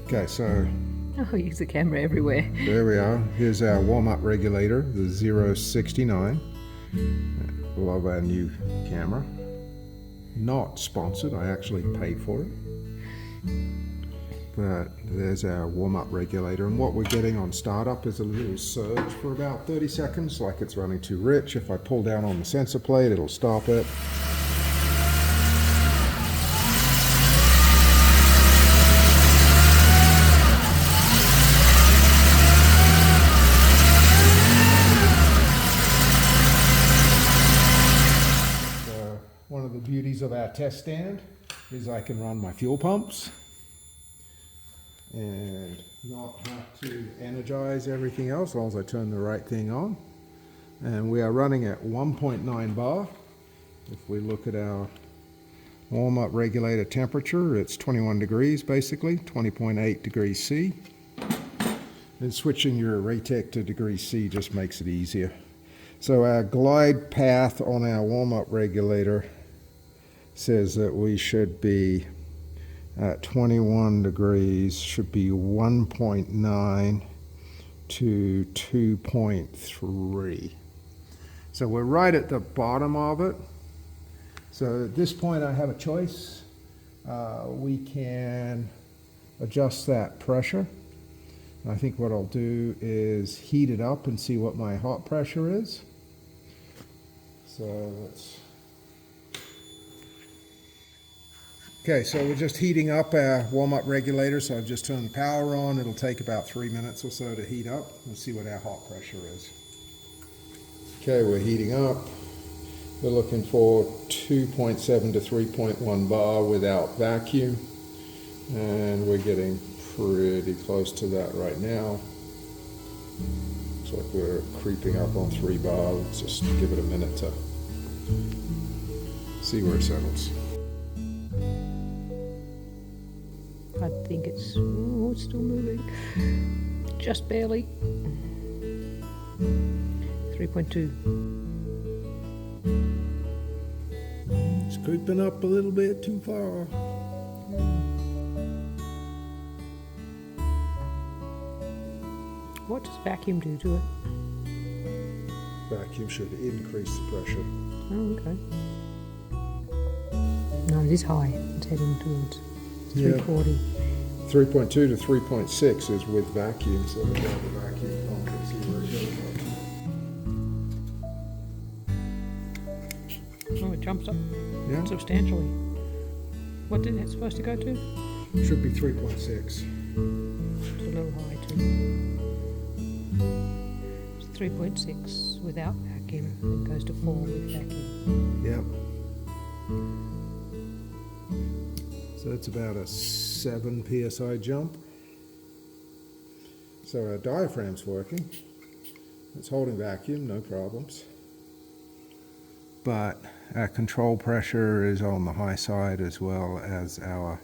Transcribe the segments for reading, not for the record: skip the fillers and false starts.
Okay, so Oh, use the camera everywhere. there we are. Here's our warm-up regulator, the 069. Love our new camera. Not sponsored, I actually paid for it. But there's our warm-up regulator, and what we're getting on startup is a little surge for about 30 seconds, like it's running too rich. If I pull down on the sensor plate, it'll stop it. One of the beauties of our test stand is I can run my fuel pumps and not have to energize everything else as long as I turn the right thing on. And we are running at 1.9 bar. If we look at our warm-up regulator temperature, it's 21 degrees basically, 20.8 degrees C. And switching your Ratec to degree C just makes it easier. So our glide path on our warm-up regulator says that we should be at 21 degrees, should be 1.9 to 2.3. So we're right at the bottom of it. So at this point I have a choice. We can adjust that pressure. I think what I'll do is heat it up and see what my hot pressure is. So let's... Okay, so we're just heating up our warm-up regulator, so I've just turned the power on. It'll take about 3 minutes or so to heat up. We'll see what our hot pressure is. Okay, we're heating up. We're looking for 2.7 to 3.1 bar without vacuum, and we're getting pretty close to that right now. Looks like we're creeping up on 3 bar. Let's just give it a minute to see where it settles. I think it's still moving. Just barely. 3.2. It's creeping up a little bit too far. What does vacuum do to it? Vacuum should increase the pressure. Oh, okay. No, it is high. It's heading towards 340. 3.2 to 3.6 is with vacuum, so we'll go to the vacuum pump and see where it goes. Oh, it jumps up substantially. What did it supposed to go to? Should be 3.6. It's a little high too. It's 3.6 without vacuum. It goes to 4 with vacuum. Yep. So it's about a 7 psi jump. So our diaphragm's working. It's holding vacuum, no problems. But our control pressure is on the high side as well as our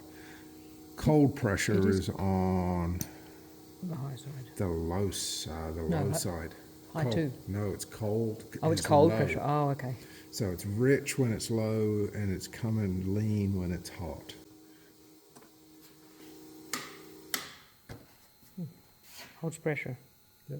cold pressure is on the high side. The low side. High cold. too. No, it's cold. Oh, it's cold pressure. Oh, okay. So it's rich when it's low and it's coming lean when it's hot. Holds pressure. Yep.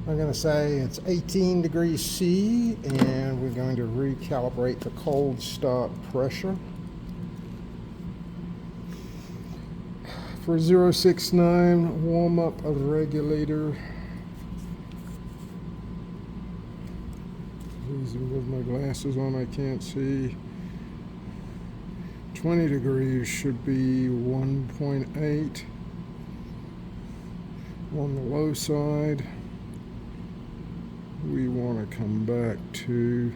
I'm going to say it's 18 degrees C, and we're going to recalibrate the cold start pressure. For 069 warm-up regulator. With my glasses on, I can't see. 20 degrees should be 1.8 on the low side. We want to come back to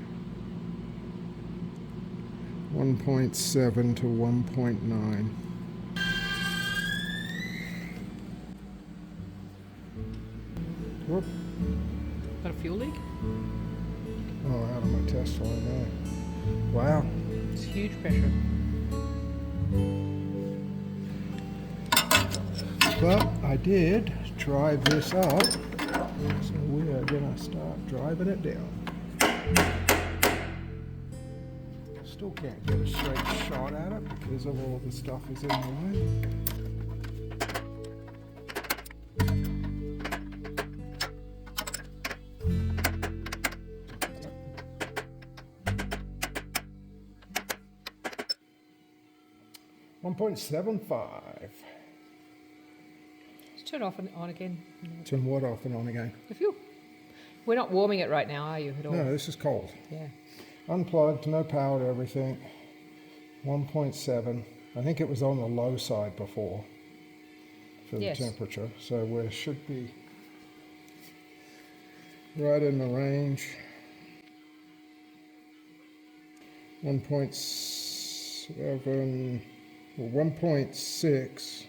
1.7 to 1.9. Whoop. Got a fuel leak? Oh, out of my test line now. Wow. It's huge pressure. But I did drive this up So we are gonna start driving it down. Still can't get a straight shot at it because of all the stuff is in the way. 1.75. Just turn it off and on again. Turn what off and on again? The fuel. We're not warming it right now, are you, at all? No, this is cold. Yeah. Unplugged, no power to everything. 1.7. I think it was on the low side before for the Yes. temperature. So we should be right in the range. 1.7, well, 1.6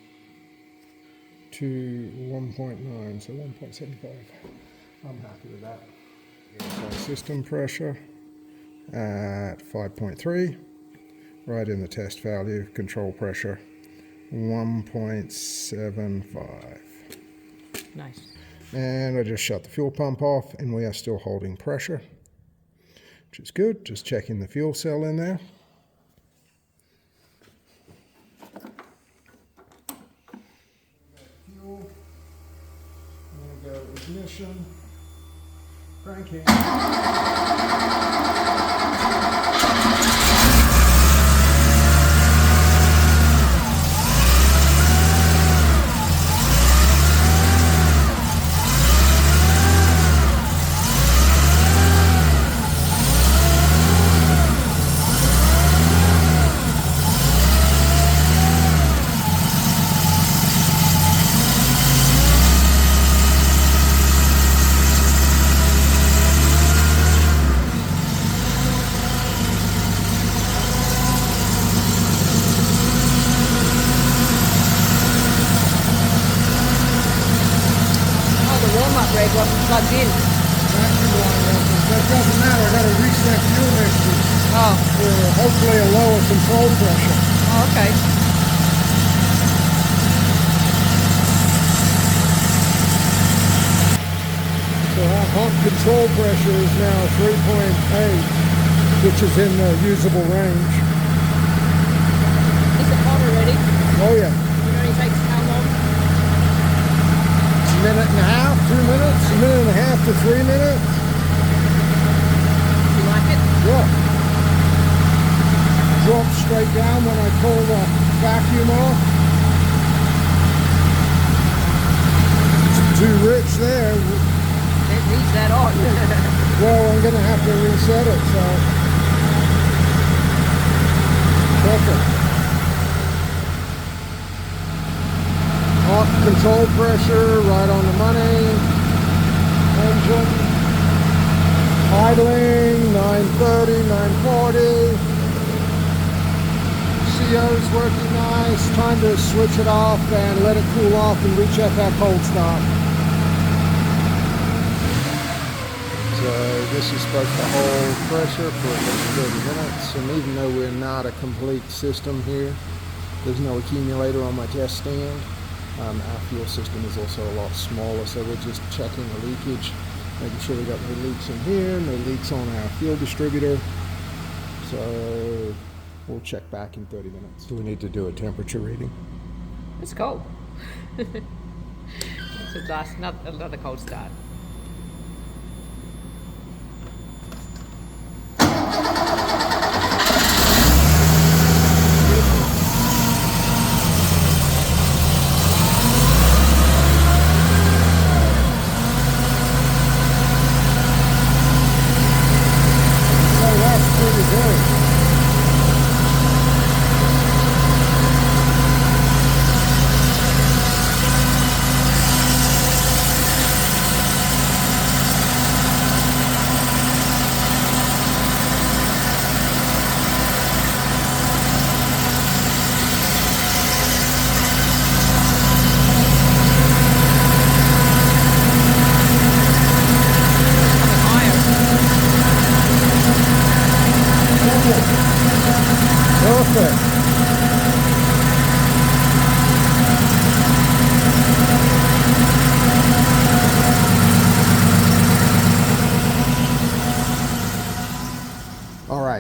to 1.9, so 1.75. I'm happy with that. So system pressure at 5.3, right in the test value. Control pressure 1.75. Nice. And I just shut the fuel pump off, and we are still holding pressure, which is good. Just checking the fuel cell in there. Fuel. I'm going to go ignition. Cranking. Red wasn't plugged in. That doesn't matter. I got to reset fuel mixture Oh, for hopefully a lower control pressure. oh okay. So our pump control pressure is now 3.8, which is in the usable range. Is it hot already? Oh yeah. It only takes how long? A minute and a half, 2 minutes, a minute and a half to 3 minutes. You like it? Yeah. Drop straight down when I pull the vacuum off. It's too rich there. It needs that on. Well, I'm going to have to reset it, so. Perfect. Off control pressure, right on the money. Engine. Idling, 930, 940. CO's working nice. Time to switch it off and let it cool off and recheck that cold start. So this is supposed to hold pressure for at least 30 minutes. And even though we're not a complete system here, there's no accumulator on my test stand. Our fuel system is also a lot smaller, so we're just checking the leakage, making sure we got no leaks in here, no leaks on our fuel distributor. So we'll check back in 30 minutes. Do we need to do a temperature reading? It's cold. It's another cold start.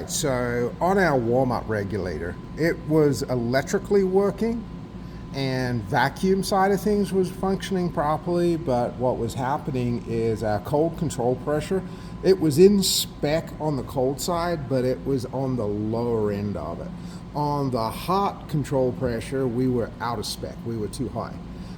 right, so on our warm-up regulator, it was electrically working and vacuum side of things was functioning properly, but what was happening is our cold control pressure, it was in spec on the cold side, but it was on the lower end of it. On the hot control pressure, we were out of spec, we were too high.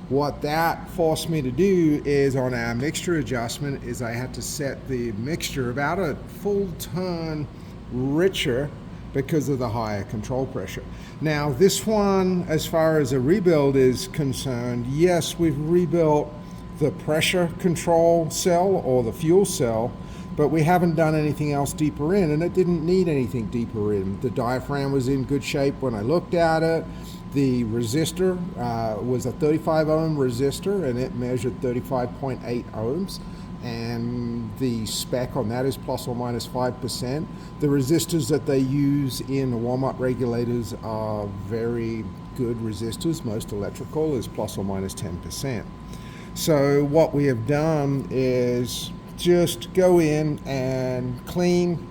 What that forced me to do is on our mixture adjustment is I had to set the mixture about a full turn richer because of the higher control pressure. Now this one, as far as a rebuild is concerned, yes, we've rebuilt the pressure control cell or the fuel cell, but we haven't done anything else deeper in, and it didn't need anything deeper in. The diaphragm was in good shape when I looked at it. The resistor was a 35 ohm resistor, and it measured 35.8 ohms. And the spec on that is plus or minus 5%. The resistors that they use in the warm-up regulators are very good resistors. Most electrical is plus or minus 10%. So what we have done is just go in and clean,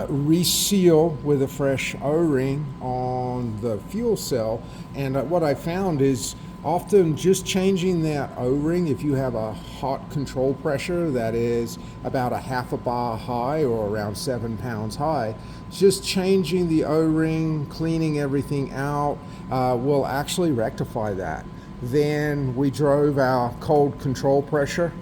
reseal with a fresh O-ring on the fuel cell. And what I found is often just changing that O-ring, if you have a hot control pressure that is about a half a bar high or around 7 pounds high, just changing the O-ring, cleaning everything out, will actually rectify that. Then we drove our cold control pressure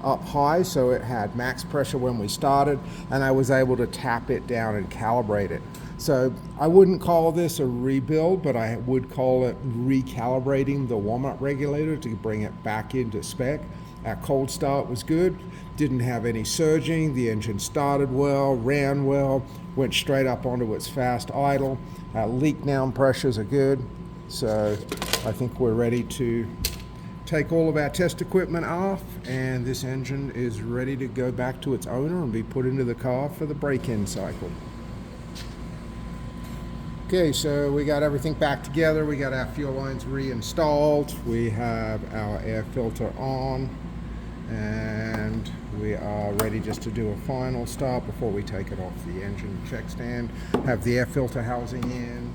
up high, so it had max pressure when we started, and I was able to tap it down and calibrate it. So I wouldn't call this a rebuild, but I would call it recalibrating the warm-up regulator to bring it back into spec. Our cold start was good, didn't have any surging, the engine started well, ran well, went straight up onto its fast idle. Our leak down pressures are good, so I think we're ready to take all of our test equipment off, and this engine is ready to go back to its owner and be put into the car for the break-in cycle. Okay, so we got everything back together. We got our fuel lines reinstalled. We have our air filter on, and we are ready just to do a final start before we take it off the engine check stand. Have the air filter housing in.